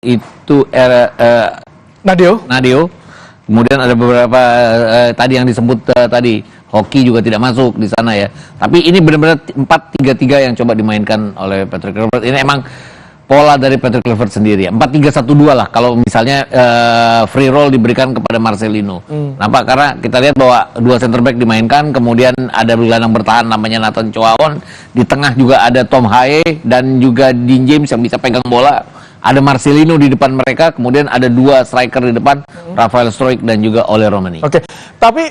itu Nadeo. Kemudian ada beberapa tadi yang disebut tadi hoki juga tidak masuk di sana ya. Tapi ini benar-benar 4-3-3 yang coba dimainkan oleh Patrick Kluivert. Ini emang pola dari Patrick Kluivert sendiri ya. 4-3-1-2 lah kalau misalnya free roll diberikan kepada Marcelino. Kenapa? Karena kita lihat bahwa dua center back dimainkan, kemudian ada gelandang bertahan namanya Nathan Choaon, di tengah juga ada Tom Haye dan juga Dean James yang bisa pegang bola. Ada Marcelino di depan mereka, kemudian ada dua striker di depan, Rafael Struijk dan juga Ole Romani. Oke, tapi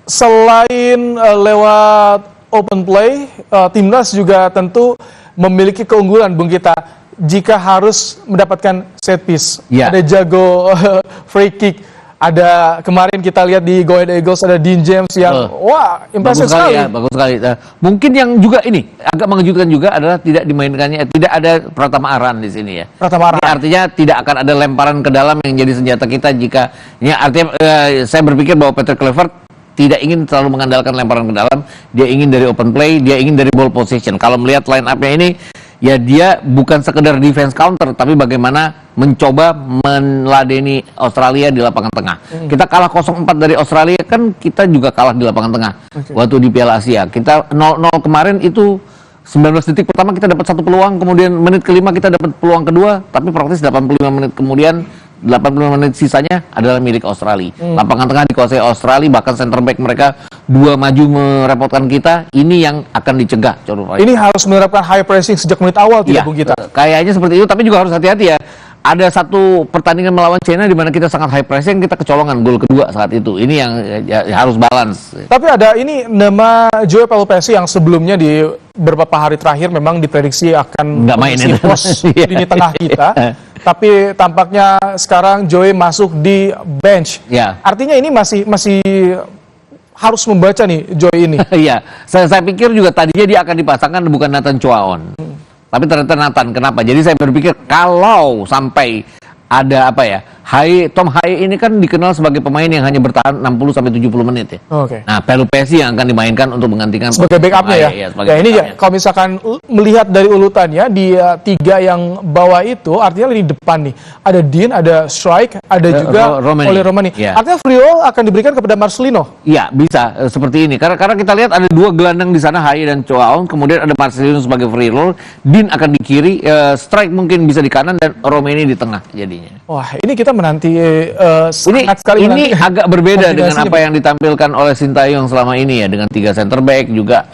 selain lewat open play, timnas juga tentu memiliki keunggulan, Bung Gita, jika harus mendapatkan set piece. Ya. Ada jago free kick. Ada kemarin kita lihat di Go Ahead Eagles ada Dean James yang wah impresif sekali. Ya, bagus sekali. Mungkin yang juga ini agak mengejutkan juga adalah tidak dimainkannya, tidak ada Pratama Aran di sini ya. Pratama Aran. Ini artinya tidak akan ada lemparan ke dalam yang jadi senjata kita jika ini artinya saya berpikir bahwa Patrick Kluivert tidak ingin selalu mengandalkan lemparan ke dalam, dia ingin dari open play, dia ingin dari ball position. Kalau melihat line up-nya ini ya dia bukan sekedar defense counter, tapi bagaimana mencoba meladeni Australia di lapangan tengah. Kita kalah 0-4 dari Australia, kan kita juga kalah di lapangan tengah. Waktu di Piala Asia. Kita 0-0 kemarin itu 19 detik pertama kita dapat satu peluang, kemudian menit kelima kita dapat peluang kedua, tapi praktis 85 menit kemudian 85 menit sisanya adalah milik Australia. Lapangan tengah dikuasai Australia, bahkan center back mereka dua maju merepotkan kita. Ini yang akan dicegah. Ini harus menerapkan high pressing sejak menit awal, tidak Bung Gita? Kayaknya seperti itu, tapi juga harus hati-hati ya. Ada satu pertandingan melawan China di mana kita sangat high pressing, kita kecolongan gol kedua saat itu. Ini yang harus balance. Tapi ada ini nama Joey Pelupessy yang sebelumnya di beberapa hari terakhir memang diprediksi akan mengisi pos lini tengah kita. Tapi tampaknya sekarang Joey masuk di bench. Ya. Artinya ini masih harus membaca nih Joey ini. Iya. Saya pikir juga tadinya dia akan dipasangkan bukan Nathan Choaon. Tapi ternyata Nathan. Kenapa? Jadi saya berpikir kalau sampai ada Tom Haye ini kan dikenal sebagai pemain yang hanya bertahan 60-70 menit ya. Nah, Pelupessy yang akan dimainkan untuk menggantikan sebagai backupnya ya. Ini ya, kalau misalkan melihat dari urutannya di tiga yang bawah itu, artinya lini depan nih ada Dean, ada Struijk, ada juga Ole Romani. Artinya free roll akan diberikan kepada Marcelino. Iya, bisa seperti ini. Karena kita lihat ada dua gelandang di sana, Haye dan Choaon, kemudian ada Marcelino sebagai free roll, Dean akan di kiri, Struijk mungkin bisa di kanan dan Romani di tengah jadinya. Wah, ini kita menanti sangat sekali. Ini agak berbeda dengan apa yang ditampilkan oleh Sintayong selama ini ya, dengan 3 center back juga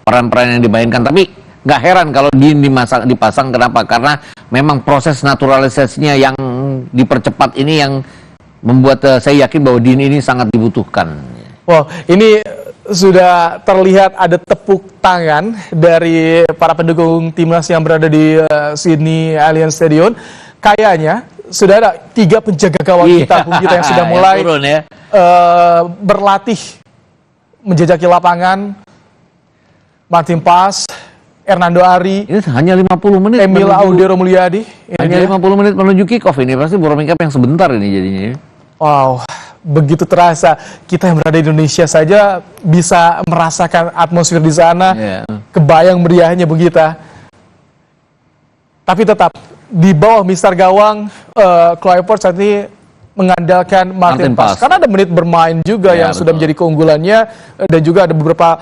peran-peran yang dimainkan. Tapi nggak heran kalau Dean dipasang. Kenapa? Karena memang proses naturalisasinya yang dipercepat ini yang membuat saya yakin bahwa Dean ini sangat dibutuhkan. Wow, ini sudah terlihat ada tepuk tangan dari para pendukung timnas yang berada di Sydney Allianz Stadium. Kayaknya sudah ada 3 penjaga gawang kita yang sudah mulai berlatih menjajaki lapangan. Martin Paes, Hernando Ari. Ini hanya 50 menit. Emil Audero Mulyadi. Hanya 50 menit menuju kick off ini. Pasti warming up yang sebentar ini jadinya. Wow, begitu terasa. Kita yang berada di Indonesia saja bisa merasakan atmosfer di sana. Kebayang meriahnya Bung Gita. Tapi tetap di bawah mister gawang Kluivert saat ini mengandalkan Martin Paes. Karena ada menit bermain juga yang sudah menjadi keunggulannya, dan juga ada beberapa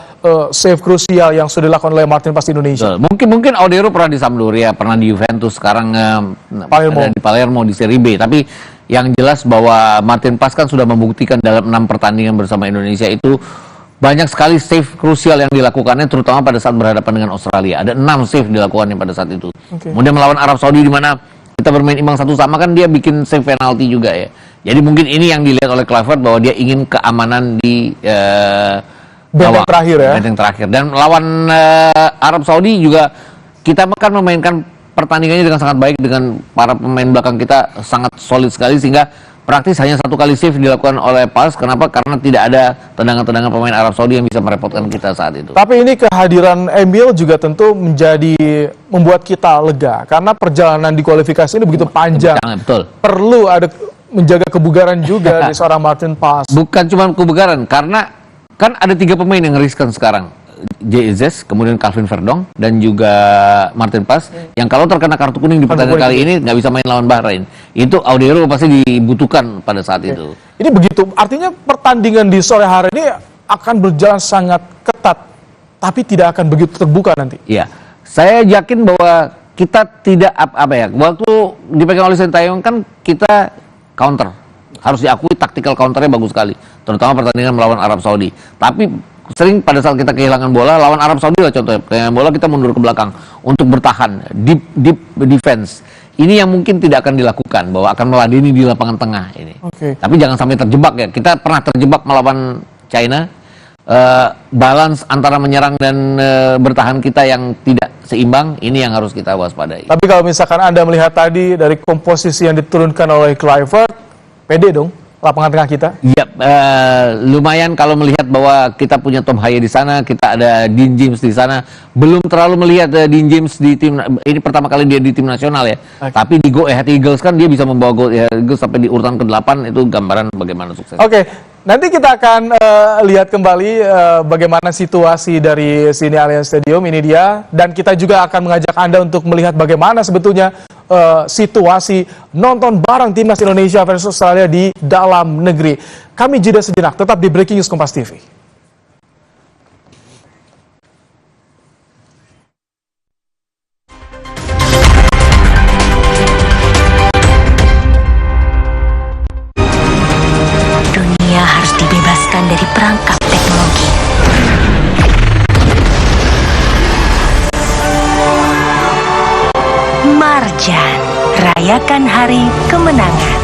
save krusial yang sudah dilakukan oleh Martin Paes di Indonesia. Mungkin Audero pernah di Sampdoria, pernah di Juventus, sekarang di Palermo di Serie B. Tapi yang jelas bahwa Martin Paes kan sudah membuktikan dalam 6 pertandingan bersama Indonesia itu banyak sekali save krusial yang dilakukannya, terutama pada saat berhadapan dengan Australia. Ada 6 save dilakukannya pada saat itu. Kemudian melawan Arab Saudi di mana kita bermain imbang 1-1 kan dia bikin save penalti juga ya. Jadi mungkin ini yang dilihat oleh Kluivert bahwa dia ingin keamanan di benteng terakhir ya. Benteng terakhir. Dan melawan Arab Saudi juga kita akan memainkan pertandingannya dengan sangat baik, dengan para pemain belakang kita sangat solid sekali, sehingga praktis hanya 1 kali save dilakukan oleh Paes. Kenapa? Karena tidak ada tendangan-tendangan pemain Arab Saudi yang bisa merepotkan kita saat itu. Tapi ini kehadiran Emil juga tentu membuat kita lega. Karena perjalanan di kualifikasi ini begitu panjang. Betul. Perlu ada menjaga kebugaran juga di seorang Martin Paes. Bukan cuma kebugaran, karena kan ada 3 pemain yang riskan sekarang. JEZ, kemudian Calvin Verdong dan juga Martin Pas yang kalau terkena kartu kuning di pertandingan kali ini nggak bisa main lawan Bahrain. Itu Audero pasti dibutuhkan pada saat itu. Ini begitu, artinya pertandingan di sore hari ini akan berjalan sangat ketat, tapi tidak akan begitu terbuka nanti. Iya, saya yakin bahwa kita tidak waktu dipegang oleh Sintayong kan kita counter, harus diakui taktikal counternya bagus sekali, terutama pertandingan melawan Arab Saudi. Tapi sering pada saat kita kehilangan bola, lawan Arab Saudi lah contohnya, kehilangan bola kita mundur ke belakang untuk bertahan, deep defense. Ini yang mungkin tidak akan dilakukan, bahwa akan meladeni di lapangan tengah ini. Tapi jangan sampai terjebak ya. Kita pernah terjebak melawan China, balance antara menyerang dan bertahan kita yang tidak seimbang, ini yang harus kita waspadai. Tapi kalau misalkan Anda melihat tadi dari komposisi yang diturunkan oleh Kluivert, pede dong lapangan tengah kita? Iya, lumayan kalau melihat bahwa kita punya Tom Haye di sana, kita ada Dean James di sana. Belum terlalu melihat Dean James di tim, ini pertama kali dia di tim nasional ya. Tapi di Go Ahead Eagles kan dia bisa membawa Go Ahead Eagles sampai di urutan ke-8, itu gambaran bagaimana sukses. Oke, nanti kita akan lihat kembali bagaimana situasi dari sini Allianz Stadium, ini dia. Dan kita juga akan mengajak Anda untuk melihat bagaimana sebetulnya situasi nonton bareng Timnas Indonesia versus Australia di dalam negeri. Kami jeda sejenak, tetap di Breaking News Kompas TV. Dunia harus dibebaskan dari perangkap teknologi. Marjan, rayakan hari kemenangan.